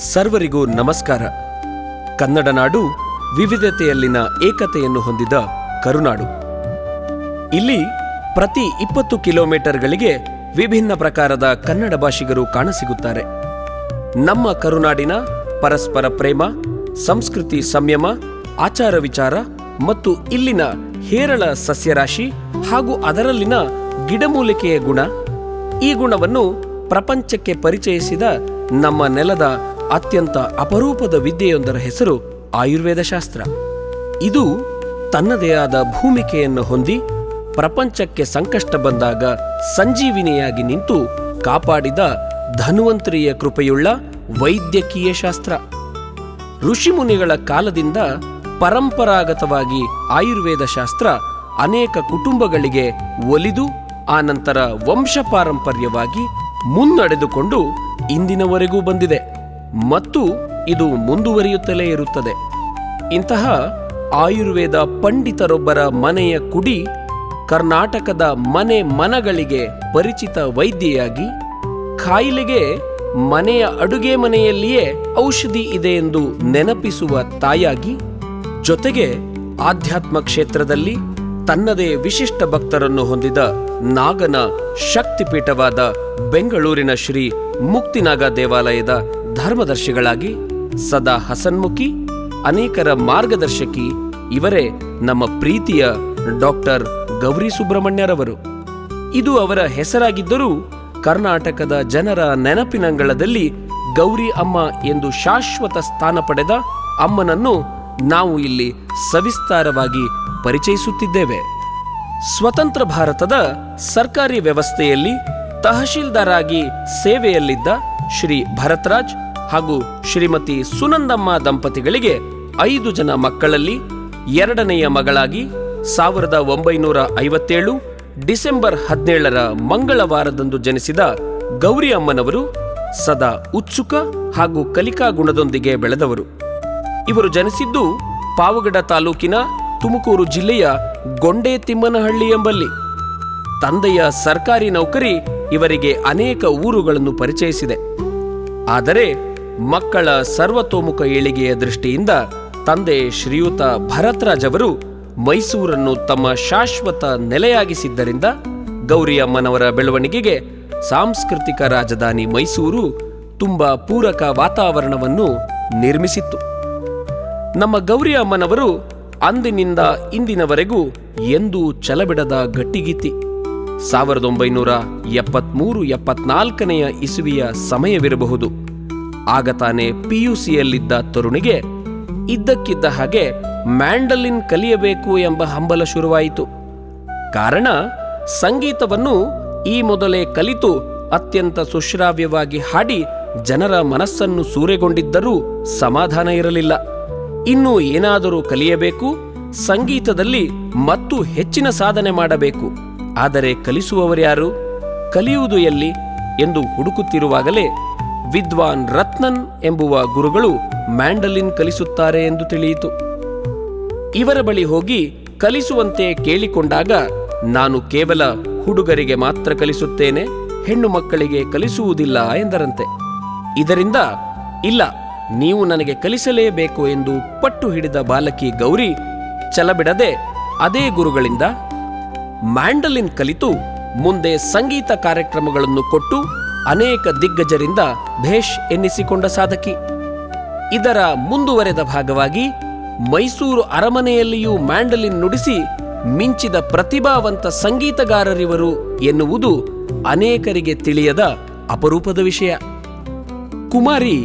ಸರ್ವರಿಗೂ ನಮಸ್ಕಾರ. ಕನ್ನಡ ನಾಡು ವಿವಿಧತೆಯಲ್ಲಿನ ಏಕತೆಯನ್ನು ಹೊಂದಿದ ಕರುನಾಡು. ಇಲ್ಲಿ ಪ್ರತಿ 20 ಕಿಲೋಮೀಟರ್ಗಳಿಗೆ ವಿಭಿನ್ನ ಪ್ರಕಾರದ ಕನ್ನಡ ಭಾಷಿಗರು ಕಾಣಸಿಗುತ್ತಾರೆ. ನಮ್ಮ ಕರುನಾಡಿನ ಪರಸ್ಪರ ಪ್ರೇಮ, ಸಂಸ್ಕೃತಿ ಸಂಯಮ, ಆಚಾರ ವಿಚಾರ ಮತ್ತು ಇಲ್ಲಿನ ಹೇರಳ ಸಸ್ಯರಾಶಿ ಹಾಗೂ ಅದರಲ್ಲಿನ ಗಿಡಮೂಲಿಕೆಯ ಗುಣ, ಈ ಗುಣವನ್ನು ಪ್ರಪಂಚಕ್ಕೆ ಪರಿಚಯಿಸಿದ ನಮ್ಮ ನೆಲದ ಅತ್ಯಂತ ಅಪರೂಪದ ವಿದ್ಯೆಯೊಂದರ ಹೆಸರು ಆಯುರ್ವೇದ ಶಾಸ್ತ್ರ. ಇದು ತನ್ನದೇ ಆದ ಭೂಮಿಕೆಯನ್ನು ಹೊಂದಿ ಪ್ರಪಂಚಕ್ಕೆ ಸಂಕಷ್ಟ ಬಂದಾಗ ಸಂಜೀವಿನಿಯಾಗಿ ನಿಂತು ಕಾಪಾಡಿದ ಧನ್ವಂತರಿಯ ಕೃಪೆಯುಳ್ಳ ವೈದ್ಯಕೀಯ ಶಾಸ್ತ್ರ. ಋಷಿಮುನಿಗಳ ಕಾಲದಿಂದ ಪರಂಪರಾಗತವಾಗಿ ಆಯುರ್ವೇದ ಶಾಸ್ತ್ರ ಅನೇಕ ಕುಟುಂಬಗಳಿಗೆ ಒಲಿದು ಆನಂತರ ವಂಶಪಾರಂಪರ್ಯವಾಗಿ ಮುನ್ನಡೆದುಕೊಂಡು ಇಂದಿನವರೆಗೂ ಬಂದಿದೆ ಮತ್ತು ಇದು ಮುಂದುವರಿಯುತ್ತಲೇ ಇರುತ್ತದೆ. ಇಂತಹ ಆಯುರ್ವೇದ ಪಂಡಿತರೊಬ್ಬರ ಮನೆಯ ಕುಡಿ ಕರ್ನಾಟಕದ ಮನಗಳಿಗೆ ಪರಿಚಿತ ವೈದ್ಯೆಯಾಗಿ, ಕಾಯಿಲೆಗೆ ಮನೆಯ ಅಡುಗೆ ಮನೆಯಲ್ಲಿಯೇ ಔಷಧಿ ಇದೆ ಎಂದು ನೆನಪಿಸುವ ತಾಯಾಗಿ, ಜೊತೆಗೆ ಆಧ್ಯಾತ್ಮ ಕ್ಷೇತ್ರದಲ್ಲಿ ತನ್ನದೇ ವಿಶಿಷ್ಟ ಭಕ್ತರನ್ನು ಹೊಂದಿದ ನಾಗನ ಶಕ್ತಿಪೀಠವಾದ ಬೆಂಗಳೂರಿನ ಶ್ರೀ ಮುಕ್ತಿನಾಗ ದೇವಾಲಯದ ಧರ್ಮದರ್ಶಿಗಳಾಗಿ ಸದಾ ಹಸನ್ಮುಖಿ, ಅನೇಕರ ಮಾರ್ಗದರ್ಶಕಿ ಇವರೇ ನಮ್ಮ ಪ್ರೀತಿಯ ಡಾಕ್ಟರ್ ಗೌರಿ ಸುಬ್ರಹ್ಮಣ್ಯರವರು. ಇದು ಅವರ ಹೆಸರಾಗಿದ್ದರೂ ಕರ್ನಾಟಕದ ಜನರ ನೆನಪಿನಂಗಳದಲ್ಲಿ ಗೌರಿ ಅಮ್ಮ ಎಂದು ಶಾಶ್ವತ ಸ್ಥಾನ ಪಡೆದ ಅಮ್ಮನನ್ನು ನಾವು ಇಲ್ಲಿ ಸವಿಸ್ತಾರವಾಗಿ ಪರಿಚಯಿಸುತ್ತಿದ್ದೇವೆ. ಸ್ವತಂತ್ರ ಭಾರತದ ಸರ್ಕಾರಿ ವ್ಯವಸ್ಥೆಯಲ್ಲಿ ತಹಶೀಲ್ದಾರ್ ಆಗಿ ಸೇವೆಯಲ್ಲಿದ್ದ ಶ್ರೀ ಭರತರಾಜ್ ಹಾಗೂ ಶ್ರೀಮತಿ ಸುನಂದಮ್ಮ ದಂಪತಿಗಳಿಗೆ 5 ಜನ ಮಕ್ಕಳಲ್ಲಿ 2ನೆಯ ಮಗಳಾಗಿ 1957 ಡಿಸೆಂಬರ್ 17 ಮಂಗಳವಾರದಂದು ಜನಿಸಿದ ಗೌರಿ ಅಮ್ಮನವರು ಸದಾ ಉತ್ಸುಕ ಹಾಗೂ ಕಲಿಕಾ ಗುಣದೊಂದಿಗೆ ಬೆಳೆದವರು. ಇವರು ಜನಿಸಿದ್ದು ಪಾವಗಡ ತಾಲೂಕಿನ ತುಮಕೂರು ಜಿಲ್ಲೆಯ ಗೊಂಡೆ ತಿಮ್ಮನಹಳ್ಳಿ ಎಂಬಲ್ಲಿ. ತಂದೆಯ ಸರ್ಕಾರಿ ನೌಕರಿ ಇವರಿಗೆ ಅನೇಕ ಊರುಗಳನ್ನು ಪರಿಚಯಿಸಿದೆ. ಆದರೆ ಮಕ್ಕಳ ಸರ್ವತೋಮುಖ ಏಳಿಗೆಯ ದೃಷ್ಟಿಯಿಂದ ತಂದೆ ಶ್ರೀಯುತ ಭರತರಾಜ್ ಅವರು ಮೈಸೂರನ್ನು ತಮ್ಮ ಶಾಶ್ವತ ನೆಲೆಯಾಗಿಸಿದ್ದರಿಂದ ಗೌರಿ ಅಮ್ಮನವರ ಬೆಳವಣಿಗೆಗೆ ಸಾಂಸ್ಕೃತಿಕ ರಾಜಧಾನಿ ಮೈಸೂರು ತುಂಬಾ ಪೂರಕ ವಾತಾವರಣವನ್ನು ನಿರ್ಮಿಸಿತ್ತು. ನಮ್ಮ ಗೌರಿ ಅಮ್ಮನವರು ಅಂದಿನಿಂದ ಇಂದಿನವರೆಗೂ ಎಂದೂ ಛಲಬಿಡದ ಗಟ್ಟಿಗೀತಿ. 1973-74 ಇಸುವಿಯ ಸಮಯವಿರಬಹುದು. ಆಗ ತಾನೇ PUCಯಲ್ಲಿದ್ದ ತರುಣಿಗೆ ಇದ್ದಕ್ಕಿದ್ದ ಹಾಗೆ ಮ್ಯಾಂಡಲಿನ್ ಕಲಿಯಬೇಕು ಎಂಬ ಹಂಬಲ ಶುರುವಾಯಿತು. ಕಾರಣ, ಸಂಗೀತವನ್ನು ಈ ಮೊದಲೇ ಕಲಿತು ಅತ್ಯಂತ ಸುಶ್ರಾವ್ಯವಾಗಿ ಹಾಡಿ ಜನರ ಮನಸ್ಸನ್ನು ಸೂರೆಗೊಂಡಿದ್ದರೂ ಸಮಾಧಾನ ಇರಲಿಲ್ಲ. ಇನ್ನೂ ಏನಾದರೂ ಕಲಿಯಬೇಕು, ಸಂಗೀತದಲ್ಲಿ ಮತ್ತು ಹೆಚ್ಚಿನ ಸಾಧನೆ ಮಾಡಬೇಕು. ಆದರೆ ಕಲಿಸುವವರ್ಯಾರು, ಕಲಿಯುವುದು ಎಲ್ಲಿ ಎಂದು ಹುಡುಕುತ್ತಿರುವಾಗಲೇ ವಿದ್ವಾನ್ ರತ್ನನ್ ಎಂಬುವ ಗುರುಗಳು ಮ್ಯಾಂಡಲಿನ್ ಕಲಿಸುತ್ತಾರೆ ಎಂದು ತಿಳಿಯಿತು. ಇವರ ಬಳಿ ಹೋಗಿ ಕಲಿಸುವಂತೆ ಕೇಳಿಕೊಂಡಾಗ, ನಾನು ಕೇವಲ ಹುಡುಗರಿಗೆ ಮಾತ್ರ ಕಲಿಸುತ್ತೇನೆ, ಹೆಣ್ಣು ಮಕ್ಕಳಿಗೆ ಕಲಿಸುವುದಿಲ್ಲ ಎಂದರಂತೆ. ಇದರಿಂದ ಇಲ್ಲ, ನೀವು ನನಗೆ ಕಲಿಸಲೇಬೇಕು ಎಂದು ಪಟ್ಟು ಹಿಡಿದ ಬಾಲಕಿ ಗೌರಿ ಛಲಬಿಡದೆ ಅದೇ ಗುರುಗಳಿಂದ ಮ್ಯಾಂಡಲಿನ್ ಕಲಿತು ಮುಂದೆ ಸಂಗೀತ ಕಾರ್ಯಕ್ರಮಗಳನ್ನು ಕೊಟ್ಟು ಅನೇಕ ದಿಗ್ಗಜರಿಂದ ಭೇಷ್ ಎನ್ನಿಸಿಕೊಂಡ ಸಾಧಕಿ. ಇದರ ಮುಂದುವರೆದ ಭಾಗವಾಗಿ ಮೈಸೂರು ಅರಮನೆಯಲ್ಲಿಯೂ ಮ್ಯಾಂಡಲಿನ್ ನುಡಿಸಿ ಮಿಂಚಿದ ಪ್ರತಿಭಾವಂತ ಸಂಗೀತಗಾರರಿವರು ಎನ್ನುವುದು ಅನೇಕರಿಗೆ ತಿಳಿಯದ ಅಪರೂಪದ ವಿಷಯ. ಕುಮಾರಿ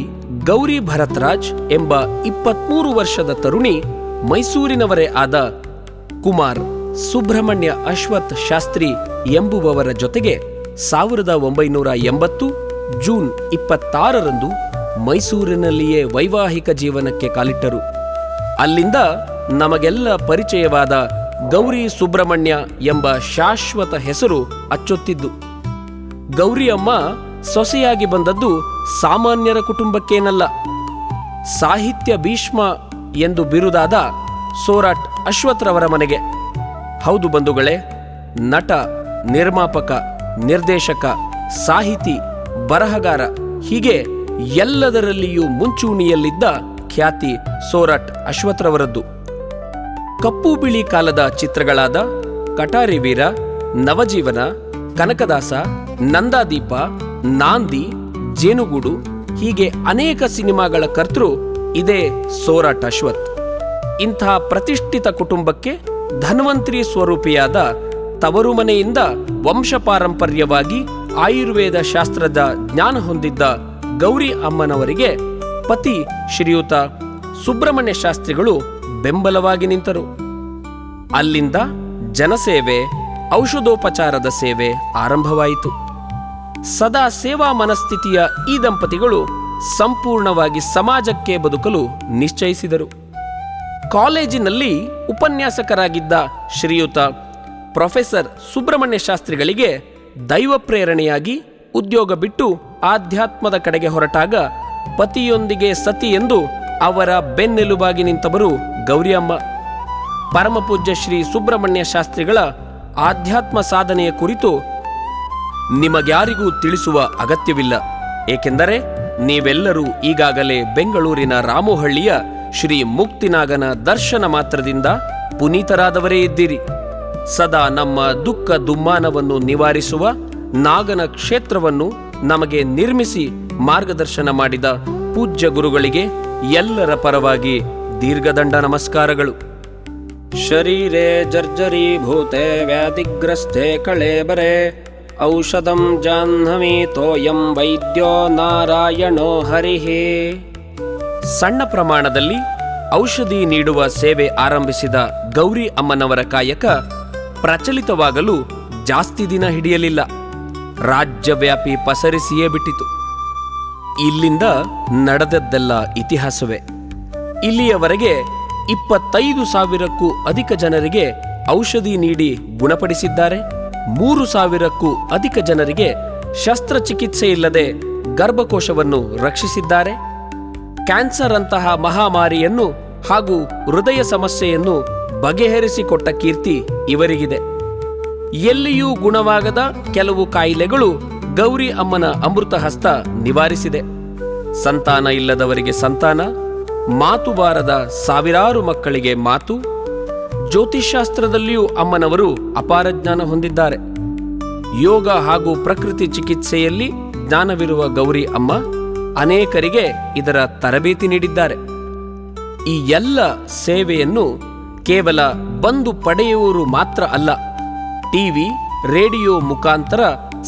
ಗೌರಿ ಭರತರಾಜ್ ಎಂಬ 23 ವರ್ಷದ ತರುಣಿ ಮೈಸೂರಿನವರೇ ಆದ ಕುಮಾರ್ ಸುಬ್ರಹ್ಮಣ್ಯ ಅಶ್ವಥ್ ಶಾಸ್ತ್ರಿ ಎಂಬುವವರ ಜೊತೆಗೆ 1980 ಜೂನ್ 26 ಮೈಸೂರಿನಲ್ಲಿಯೇ ವೈವಾಹಿಕ ಜೀವನಕ್ಕೆ ಕಾಲಿಟ್ಟರು. ಅಲ್ಲಿಂದ ನಮಗೆಲ್ಲ ಪರಿಚಯವಾದ ಗೌರಿ ಸುಬ್ರಹ್ಮಣ್ಯ ಎಂಬ ಶಾಶ್ವತ ಹೆಸರು ಅಚ್ಚೊತ್ತಿದ್ದು. ಗೌರಿ ಅಮ್ಮ ಸೊಸೆಯಾಗಿ ಬಂದದ್ದು ಸಾಮಾನ್ಯರ ಕುಟುಂಬಕ್ಕೇನಲ್ಲ. ಸಾಹಿತ್ಯ ಭೀಷ್ಮ ಎಂದು ಬಿರುದಾದ ಸೋರಾಟ್ ಅಶ್ವಥ್ರವರ ಮನೆಗೆ. ಹೌದು ಬಂಧುಗಳೇ, ನಟ, ನಿರ್ಮಾಪಕ, ನಿರ್ದೇಶಕ, ಸಾಹಿತಿ, ಬರಹಗಾರ ಹೀಗೆ ಎಲ್ಲದರಲ್ಲಿಯೂ ಮುಂಚೂಣಿಯಲ್ಲಿದ್ದ ಖ್ಯಾತಿ ಸೋರಠ್ ಅಶ್ವಥ್ರವರದ್ದು. ಕಪ್ಪು ಬಿಳಿ ಕಾಲದ ಚಿತ್ರಗಳಾದ ಕಟಾರಿ ವೀರ, ನವಜೀವನ, ಕನಕದಾಸ, ನಂದಾದೀಪ, ನಾಂದಿ, ಜೇನುಗೂಡು ಹೀಗೆ ಅನೇಕ ಸಿನಿಮಾಗಳ ಕರ್ತೃ ಇದೇ ಸೋರಠ್ ಅಶ್ವಥ್. ಇಂಥ ಪ್ರತಿಷ್ಠಿತ ಕುಟುಂಬಕ್ಕೆ ಧನ್ವಂತ್ರಿ ಸ್ವರೂಪಿಯಾದ ತವರು ಮನೆಯಿಂದ ವಂಶಪಾರಂಪರ್ಯವಾಗಿ ಆಯುರ್ವೇದ ಶಾಸ್ತ್ರದ ಜ್ಞಾನ ಹೊಂದಿದ್ದ ಗೌರಿ ಅಮ್ಮನವರಿಗೆ ಪತಿ ಶ್ರೀಯುತ ಸುಬ್ರಹ್ಮಣ್ಯ ಶಾಸ್ತ್ರಿಗಳು ಬೆಂಬಲವಾಗಿ ನಿಂತರು. ಅಲ್ಲಿಂದ ಜನಸೇವೆ, ಔಷಧೋಪಚಾರದ ಸೇವೆ ಆರಂಭವಾಯಿತು. ಸದಾ ಸೇವಾ ಮನಸ್ಥಿತಿಯ ಈ ದಂಪತಿಗಳು ಸಂಪೂರ್ಣವಾಗಿ ಸಮಾಜಕ್ಕೆ ಬದುಕಲು ನಿಶ್ಚಯಿಸಿದರು. ಕಾಲೇಜಿನಲ್ಲಿ ಉಪನ್ಯಾಸಕರಾಗಿದ್ದ ಶ್ರೀಯುತ ಪ್ರೊಫೆಸರ್ ಸುಬ್ರಹ್ಮಣ್ಯ ಶಾಸ್ತ್ರಿಗಳಿಗೆ ದೈವ ಪ್ರೇರಣೆಯಾಗಿ ಉದ್ಯೋಗ ಬಿಟ್ಟು ಆಧ್ಯಾತ್ಮದ ಕಡೆಗೆ ಹೊರಟಾಗ ಪತಿಯೊಂದಿಗೆ ಸತಿ ಎಂದು ಅವರ ಬೆನ್ನೆಲುಬಾಗಿ ನಿಂತವರು ಗೌರಿ ಅಮ್ಮ. ಪರಮಪೂಜ್ಯ ಶ್ರೀ ಸುಬ್ರಹ್ಮಣ್ಯ ಶಾಸ್ತ್ರಿಗಳ ಆಧ್ಯಾತ್ಮ ಸಾಧನೆಯ ಕುರಿತು ನಿಮಗ್ಯಾರಿಗೂ ತಿಳಿಸುವ ಅಗತ್ಯವಿಲ್ಲ, ಏಕೆಂದರೆ ನೀವೆಲ್ಲರೂ ಈಗಾಗಲೇ ಬೆಂಗಳೂರಿನ ರಾಮೋಹಳ್ಳಿಯ ಶ್ರೀ ಮುಕ್ತಿನಾಗನ ದರ್ಶನ ಮಾತ್ರದಿಂದ ಪುನೀತರಾದವರೇ ಇದ್ದೀರಿ. ಸದಾ ನಮ್ಮ ದುಃಖ ದುಮ್ಮಾನವನ್ನು ನಿವಾರಿಸುವ ನಾಗನ ಕ್ಷೇತ್ರವನ್ನು ನಮಗೆ ನಿರ್ಮಿಸಿ ಮಾರ್ಗದರ್ಶನ ಮಾಡಿದ ಪೂಜ್ಯ ಗುರುಗಳಿಗೆ ಎಲ್ಲರ ಪರವಾಗಿ ದೀರ್ಘದಂಡ ನಮಸ್ಕಾರಗಳು. ಶರೀರೇ ಜರ್ಜರೀಭೂತೆ ವ್ಯಾಧಿಗ್ರಸ್ತೆ ಕಳೇಬರೆ ಔಷಧಂ ಜಾಹ್ನವಿ ತೋಯಂ ವೈದ್ಯೋ ನಾರಾಯಣೋ ಹರಿಹೇ. ಸಣ್ಣ ಪ್ರಮಾಣದಲ್ಲಿ ಔಷಧಿ ನೀಡುವ ಸೇವೆ ಆರಂಭಿಸಿದ ಗೌರಿ ಅಮ್ಮನವರ ಕಾಯಕ ಪ್ರಚಲಿತವಾಗಲು ಜಾಸ್ತಿ ದಿನ ಹಿಡಿಯಲಿಲ್ಲ. ರಾಜ್ಯವ್ಯಾಪಿ ಪಸರಿಸಿಯೇ ಬಿಟ್ಟಿತು. ಇಲ್ಲಿಂದ ನಡೆದದ್ದೆಲ್ಲ ಇತಿಹಾಸವೇ. ಇಲ್ಲಿಯವರೆಗೆ 25,000ಕ್ಕೂ ಅಧಿಕ ಜನರಿಗೆ ಔಷಧಿ ನೀಡಿ ಗುಣಪಡಿಸಿದ್ದಾರೆ. 3,000ಕ್ಕೂ ಅಧಿಕ ಜನರಿಗೆ ಶಸ್ತ್ರಚಿಕಿತ್ಸೆ ಇಲ್ಲದೆ ಗರ್ಭಕೋಶವನ್ನು ರಕ್ಷಿಸಿದ್ದಾರೆ. ಕ್ಯಾನ್ಸರ್ ಅಂತಹ ಮಹಾಮಾರಿಯನ್ನು ಹಾಗೂ ಹೃದಯ ಸಮಸ್ಯೆಯನ್ನು ಬಗೆಹರಿಸಿಕೊಟ್ಟ ಕೀರ್ತಿ ಇವರಿಗಿದೆ. ಎಲ್ಲಿಯೂ ಗುಣವಾಗದ ಕೆಲವು ಕಾಯಿಲೆಗಳು ಗೌರಿ ಅಮ್ಮನ ಅಮೃತ ಹಸ್ತ ನಿವಾರಿಸಿದೆ. ಸಂತಾನ ಇಲ್ಲದವರಿಗೆ ಸಂತಾನ, ಮಾತು ಬಾರದ ಸಾವಿರಾರು ಮಕ್ಕಳಿಗೆ ಮಾತು. ಜ್ಯೋತಿಷ್ಶಾಸ್ತ್ರದಲ್ಲಿಯೂ ಅಮ್ಮನವರು ಅಪಾರ ಜ್ಞಾನ ಹೊಂದಿದ್ದಾರೆ. ಯೋಗ ಹಾಗೂ ಪ್ರಕೃತಿ ಚಿಕಿತ್ಸೆಯಲ್ಲಿ ಜ್ಞಾನವಿರುವ ಗೌರಿ ಅಮ್ಮ ಅನೇಕರಿಗೆ ಇದರ ತರಬೇತಿ ನೀಡಿದ್ದಾರೆ. ಈ ಎಲ್ಲ ಸೇವೆಯನ್ನು ಕೇವಲ ಬಂದು ಪಡೆಯುವವರು ಮಾತ್ರ ಅಲ್ಲ, ಟಿವಿ, ರೇಡಿಯೋ ಮುಖಾಂತರ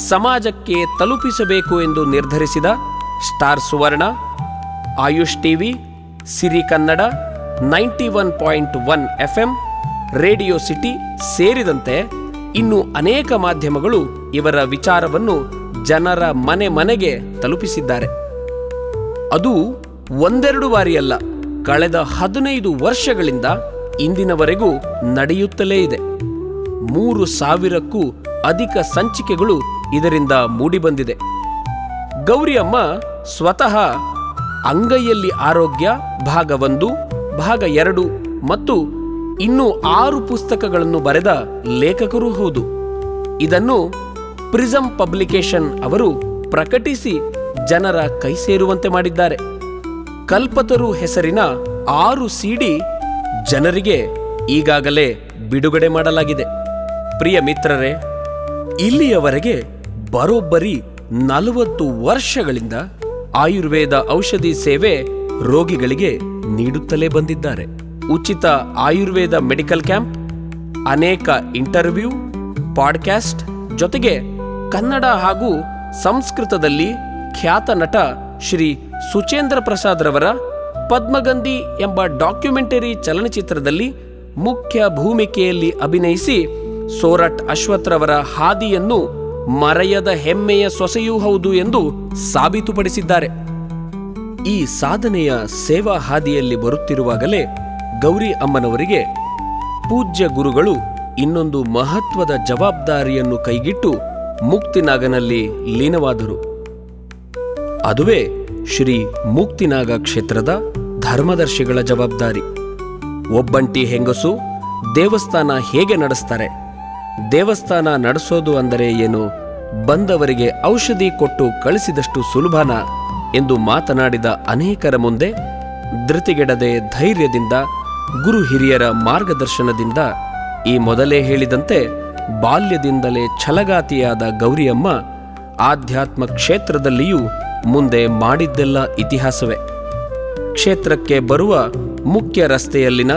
ಸಮಾಜಕ್ಕೆ ತಲುಪಿಸಬೇಕು ಎಂದು ನಿರ್ಧರಿಸಿದ ಸ್ಟಾರ್ ಸುವರ್ಣ, ಆಯುಷ್ ಟಿವಿ, ಸಿರಿ ಕನ್ನಡ, 91.1 FM, ರೇಡಿಯೋ ಸಿಟಿ ಸೇರಿದಂತೆ ಇನ್ನು ಅನೇಕ ಮಾಧ್ಯಮಗಳು ಇವರ ವಿಚಾರವನ್ನು ಜನರ ಮನೆ ಮನೆಗೆ ತಲುಪಿಸಿದ್ದಾರೆ. ಅದು ಒಂದೆರಡು ಬಾರಿಯಲ್ಲ, ಕಳೆದ 15 ವರ್ಷಗಳಿಂದ ಇಂದಿನವರೆಗೂ ನಡೆಯುತ್ತಲೇ ಇದೆ. 3,000ಕ್ಕೂ ಅಧಿಕ ಸಂಚಿಕೆಗಳು ಇದರಿಂದ ಮೂಡಿಬಂದಿದೆ. ಗೌರಿ ಅಮ್ಮ ಸ್ವತಃ ಅಂಗೈಯಲ್ಲಿ ಆರೋಗ್ಯ ಭಾಗ 1, ಭಾಗ 2 ಮತ್ತು ಇನ್ನೂ 6 ಪುಸ್ತಕಗಳನ್ನು ಬರೆದ ಲೇಖಕರೂ ಹೌದು. ಇದನ್ನು ಪ್ರಿಸಮ್ ಪಬ್ಲಿಕೇಶನ್ ಅವರು ಪ್ರಕಟಿಸಿ ಜನರ ಕೈ ಸೇರುವಂತೆ ಮಾಡಿದ್ದಾರೆ. ಕಲ್ಪತರು ಹೆಸರಿನ 6 CD ಜನರಿಗೆ ಈಗಾಗಲೇ ಬಿಡುಗಡೆ ಮಾಡಲಾಗಿದೆ. ಪ್ರಿಯ ಮಿತ್ರರೇ, ಇಲ್ಲಿಯವರೆಗೆ ಬರೋಬ್ಬರಿ 40 ವರ್ಷಗಳಿಂದ ಆಯುರ್ವೇದ ಔಷಧಿ ಸೇವೆ ರೋಗಿಗಳಿಗೆ ನೀಡುತ್ತಲೇ ಬಂದಿದ್ದಾರೆ. ಉಚಿತ ಆಯುರ್ವೇದ ಮೆಡಿಕಲ್ ಕ್ಯಾಂಪ್, ಅನೇಕ ಇಂಟರ್ವ್ಯೂ, ಪಾಡ್ಕ್ಯಾಸ್ಟ್ ಜೊತೆಗೆ ಕನ್ನಡ ಹಾಗೂ ಸಂಸ್ಕೃತದಲ್ಲಿ ಖ್ಯಾತ ನಟ ಶ್ರೀ ಸುಚೇಂದ್ರ ಪ್ರಸಾದ್ ರವರ ಪದ್ಮಗಂಧಿ ಎಂಬ ಡಾಕ್ಯುಮೆಂಟರಿ ಚಲನಚಿತ್ರದಲ್ಲಿ ಮುಖ್ಯ ಭೂಮಿಕೆಯಲ್ಲಿ ಅಭಿನಯಿಸಿ ಸೋರಠ್ ಅಶ್ವಥ್ ರವರ ಹಾದಿಯನ್ನು ಮರೆಯದ ಹೆಮ್ಮೆಯ ಸೊಸೆಯೂ ಹೌದು ಎಂದು ಸಾಬೀತುಪಡಿಸಿದ್ದಾರೆ. ಈ ಸಾಧನೆಯ ಸೇವಾ ಹಾದಿಯಲ್ಲಿ ಬರುತ್ತಿರುವಾಗಲೇ ಗೌರಿ ಅಮ್ಮನವರಿಗೆ ಪೂಜ್ಯ ಗುರುಗಳು ಇನ್ನೊಂದು ಮಹತ್ವದ ಜವಾಬ್ದಾರಿಯನ್ನು ಕೈಗಿಟ್ಟು ಮುಕ್ತಿನಾಗನಲ್ಲಿ ಲೀನವಾದರು. ಅದುವೇ ಶ್ರೀ ಮುಕ್ತಿನಾಗ ಕ್ಷೇತ್ರದ ಧರ್ಮದರ್ಶಿಗಳ ಜವಾಬ್ದಾರಿ. ಒಬ್ಬಂಟಿ ಹೆಂಗಸು ದೇವಸ್ಥಾನ ಹೇಗೆ ನಡೆಸ್ತಾರೆ, ದೇವಸ್ಥಾನ ನಡೆಸೋದು ಅಂದರೆ ಏನು, ಬಂದವರಿಗೆ ಔಷಧಿ ಕೊಟ್ಟು ಕಳಿಸಿದಷ್ಟು ಸುಲಭನ ಎಂದು ಮಾತನಾಡಿದ ಅನೇಕರ ಮುಂದೆ ಧೃತಿಗೆಡದೆ ಧೈರ್ಯದಿಂದ ಗುರು ಹಿರಿಯರ ಮಾರ್ಗದರ್ಶನದಿಂದ ಈ ಮೊದಲೇ ಹೇಳಿದಂತೆ ಬಾಲ್ಯದಿಂದಲೇ ಛಲಗಾತಿಯಾದ ಗೌರಿಯಮ್ಮ ಆಧ್ಯಾತ್ಮ ಕ್ಷೇತ್ರದಲ್ಲಿಯೂ ಮುಂದೆ ಮಾಡಿದ್ದೆಲ್ಲ ಇತಿಹಾಸವೇ. ಕ್ಷೇತ್ರಕ್ಕೆ ಬರುವ ಮುಖ್ಯ ರಸ್ತೆಯಲ್ಲಿನ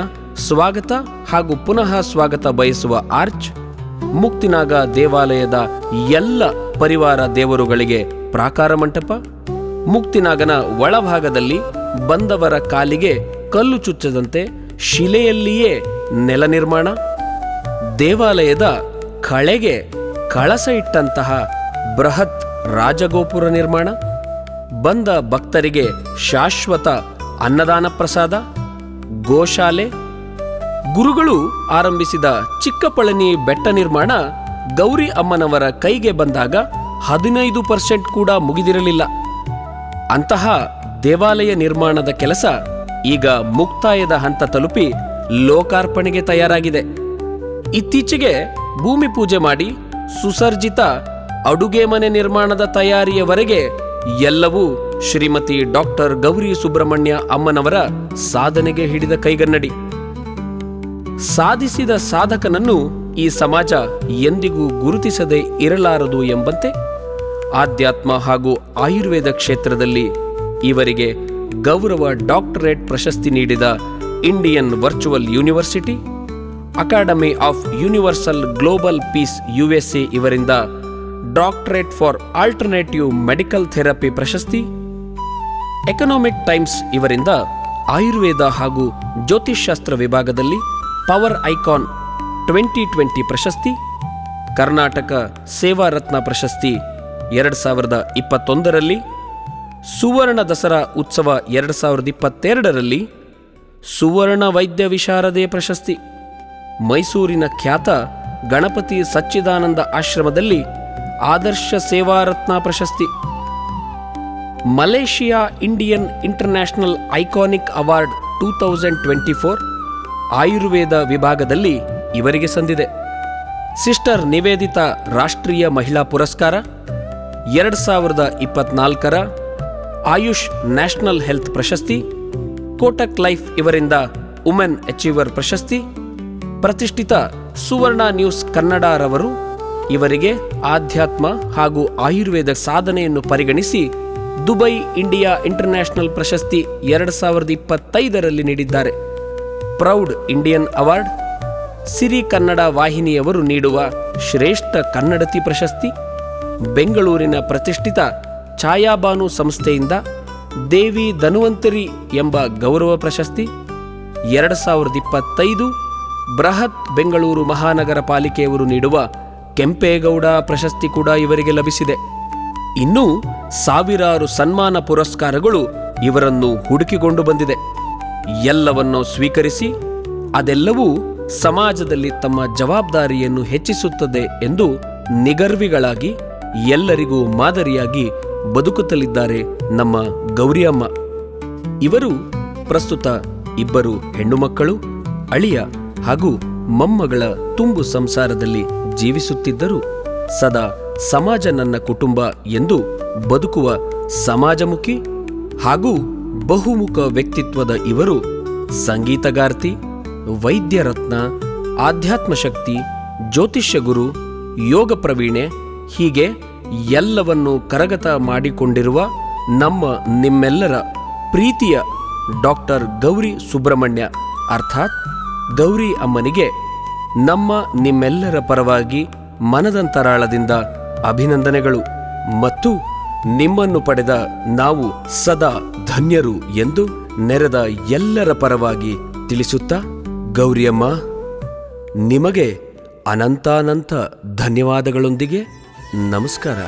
ಸ್ವಾಗತ ಹಾಗೂ ಪುನಃ ಸ್ವಾಗತ ಬಯಸುವ ಆರ್ಚ್, ಮುಕ್ತಿನಾಗ ದೇವಾಲಯದ ಎಲ್ಲ ಪರಿವಾರ ದೇವರುಗಳಿಗೆ ಪ್ರಾಕಾರ ಮಂಟಪ, ಮುಕ್ತಿನಾಗನ ಒಳಭಾಗದಲ್ಲಿ ಬಂದವರ ಕಾಲಿಗೆ ಕಲ್ಲು ಚುಚ್ಚದಂತೆ ಶಿಲೆಯಲ್ಲಿಯೇ ನೆಲ ನಿರ್ಮಾಣ, ದೇವಾಲಯದ ಕಳೆಗೆ ಕಳಸ ಇಟ್ಟಂತಹ ಬೃಹತ್ ರಾಜಗೋಪುರ ನಿರ್ಮಾಣ, ಬಂದ ಭಕ್ತರಿಗೆ ಶಾಶ್ವತ ಅನ್ನದಾನ ಪ್ರಸಾದ, ಗೋಶಾಲೆ, ಗುರುಗಳು ಆರಂಭಿಸಿದ ಚಿಕ್ಕಪಳನಿ ಬೆಟ್ಟ ನಿರ್ಮಾಣ ಗೌರಿ ಅಮ್ಮನವರ ಕೈಗೆ ಬಂದಾಗ 15% ಕೂಡ ಮುಗಿದಿರಲಿಲ್ಲ. ಅಂತಹ ದೇವಾಲಯ ನಿರ್ಮಾಣದ ಕೆಲಸ ಈಗ ಮುಕ್ತಾಯದ ಹಂತ ತಲುಪಿ ಲೋಕಾರ್ಪಣೆಗೆ ತಯಾರಾಗಿದೆ. ಇತ್ತೀಚೆಗೆ ಭೂಮಿ ಪೂಜೆ ಮಾಡಿ ಸುಸರ್ಜಿತ ಅಡುಗೆ ಮನೆ ನಿರ್ಮಾಣದ ತಯಾರಿಯವರೆಗೆ ಎಲ್ಲವೂ ಶ್ರೀಮತಿ ಡಾಕ್ಟರ್ ಗೌರಿ ಸುಬ್ರಹ್ಮಣ್ಯ ಅಮ್ಮನವರ ಸಾಧನೆಗೆ ಹಿಡಿದ ಕೈಗನ್ನಡಿ. ಸಾಧಿಸಿದ ಸಾಧಕನನ್ನು ಈ ಸಮಾಜ ಎಂದಿಗೂ ಗುರುತಿಸದೇ ಇರಲಾರದು ಎಂಬಂತೆ ಆಧ್ಯಾತ್ಮ ಹಾಗೂ ಆಯುರ್ವೇದ ಕ್ಷೇತ್ರದಲ್ಲಿ ಇವರಿಗೆ ಗೌರವ ಡಾಕ್ಟರೇಟ್ ಪ್ರಶಸ್ತಿ ನೀಡಿದ Indian virtual university, academy of universal global peace USA ಇವರಿಂದ doctorate for alternative medical therapy ಪ್ರಶಸ್ತಿ, ಎಕನಾಮಿಕ್ ಟೈಮ್ಸ್ ಇವರಿಂದ ಆಯುರ್ವೇದ ಹಾಗೂ ಜ್ಯೋತಿಷ್ಶಾಸ್ತ್ರ ವಿಭಾಗದಲ್ಲಿ ಪವರ್ ಐಕಾನ್ 2020 ಪ್ರಶಸ್ತಿ, ಕರ್ನಾಟಕ ಸೇವಾ ರತ್ನ ಪ್ರಶಸ್ತಿ 2021ರಲ್ಲಿ, ಸುವರ್ಣ ದಸರಾ ಉತ್ಸವ 2022ರಲ್ಲಿ ಸುವರ್ಣ ವೈದ್ಯ ವಿಶಾರದೆ ಪ್ರಶಸ್ತಿ, ಮೈಸೂರಿನ ಖ್ಯಾತ ಗಣಪತಿ ಸಚ್ಚಿದಾನಂದ ಆಶ್ರಮದಲ್ಲಿ ಆದರ್ಶ ಸೇವಾ ರತ್ನ ಪ್ರಶಸ್ತಿ, Malaysia Indian international iconic award 2024 Ayurveda ವಿಭಾಗದಲ್ಲಿ ಇವರಿಗೆ ಸಂದಿದೆ. ಸಿಸ್ಟರ್ ನಿವೇದಿತಾ ರಾಷ್ಟ್ರೀಯ ಮಹಿಳಾ ಪುರಸ್ಕಾರ, 2024ರ ಆಯುಷ್ ನ್ಯಾಷನಲ್ ಹೆಲ್ತ್ ಪ್ರಶಸ್ತಿ, ಕೋಟಕ್ ಲೈಫ್ ಇವರಿಂದ ವುಮೆನ್ ಅಚೀವರ್ ಪ್ರಶಸ್ತಿ, ಪ್ರತಿಷ್ಠಿತ ಸುವರ್ಣ ನ್ಯೂಸ್ ಕನ್ನಡರವರು ಇವರಿಗೆ ಆಧ್ಯಾತ್ಮ ಹಾಗೂ ಆಯುರ್ವೇದ ಸಾಧನೆಯನ್ನು ಪರಿಗಣಿಸಿ ದುಬೈ ಇಂಡಿಯಾ ಇಂಟರ್ನ್ಯಾಷನಲ್ ಪ್ರಶಸ್ತಿ 2025ರಲ್ಲಿ ನೀಡಿದ್ದಾರೆ. ಪ್ರೌಡ್ ಇಂಡಿಯನ್ ಅವಾರ್ಡ್, ಸಿರಿ ಕನ್ನಡ ವಾಹಿನಿಯವರು ನೀಡುವ ಶ್ರೇಷ್ಠ ಕನ್ನಡತಿ ಪ್ರಶಸ್ತಿ, ಬೆಂಗಳೂರಿನ ಪ್ರತಿಷ್ಠಿತ ಛಾಯಾಬಾನು ಸಂಸ್ಥೆಯಿಂದ ದೇವಿ ಧನ್ವಂತರಿ ಎಂಬ ಗೌರವ ಪ್ರಶಸ್ತಿ, 2025 ಬೃಹತ್ ಬೆಂಗಳೂರು ಮಹಾನಗರ ಪಾಲಿಕೆಯವರು ನೀಡುವ ಕೆಂಪೇಗೌಡ ಪ್ರಶಸ್ತಿ ಕೂಡ ಇವರಿಗೆ ಲಭಿಸಿದೆ. ಇನ್ನೂ ಸಾವಿರಾರು ಸನ್ಮಾನ ಪುರಸ್ಕಾರಗಳು ಇವರನ್ನು ಹುಡುಕಿಕೊಂಡು ಬಂದಿದೆ. ಎಲ್ಲವನ್ನೂ ಸ್ವೀಕರಿಸಿ ಅದೆಲ್ಲವೂ ಸಮಾಜದಲ್ಲಿ ತಮ್ಮ ಜವಾಬ್ದಾರಿಯನ್ನು ಹೆಚ್ಚಿಸುತ್ತದೆ ಎಂದು ನಿಗರ್ವಿಗಳಾಗಿ ಎಲ್ಲರಿಗೂ ಮಾದರಿಯಾಗಿ ಬದುಕುತ್ತಲಿದ್ದಾರೆ ನಮ್ಮ ಗೌರಿಯಮ್ಮ. ಇವರು ಪ್ರಸ್ತುತ 2 ಹೆಣ್ಣು ಮಕ್ಕಳು, ಅಳಿಯ ಹಾಗೂ ಮೊಮ್ಮಗಳ ತುಂಬು ಸಂಸಾರದಲ್ಲಿ ಜೀವಿಸುತ್ತಿದ್ದರು. ಸದಾ ಸಮಾಜ ನನ್ನ ಕುಟುಂಬ ಎಂದು ಬದುಕುವ ಸಮಾಜಮುಖಿ ಹಾಗೂ ಬಹುಮುಖ ವ್ಯಕ್ತಿತ್ವದ ಇವರು ಸಂಗೀತಗಾರ್ತಿ, ವೈದ್ಯರತ್ನ, ಆಧ್ಯಾತ್ಮ ಶಕ್ತಿ, ಜ್ಯೋತಿಷ್ಯ ಗುರು, ಯೋಗ ಪ್ರವೀಣೆ, ಹೀಗೆ ಎಲ್ಲವನ್ನೂ ಕರಗತ ಮಾಡಿಕೊಂಡಿರುವ ನಮ್ಮ ನಿಮ್ಮೆಲ್ಲರ ಪ್ರೀತಿಯ ಡಾಕ್ಟರ್ ಗೌರಿ ಸುಬ್ರಹ್ಮಣ್ಯ ಅರ್ಥಾತ್ ಗೌರಿ ಅಮ್ಮನಿಗೆ ನಮ್ಮ ನಿಮ್ಮೆಲ್ಲರ ಪರವಾಗಿ ಮನದಂತರಾಳದಿಂದ ಅಭಿನಂದನೆಗಳು ಮತ್ತು ನಿಮ್ಮನ್ನು ಪಡೆದ ನಾವು ಸದಾ ಧನ್ಯರು ಎಂದು ನೆರೆದ ಎಲ್ಲರ ಪರವಾಗಿ ತಿಳಿಸುತ್ತಾ, ಗೌರಿಯಮ್ಮ ನಿಮಗೆ ಅನಂತಾನಂತ ಧನ್ಯವಾದಗಳೊಂದಿಗೆ ನಮಸ್ಕಾರ.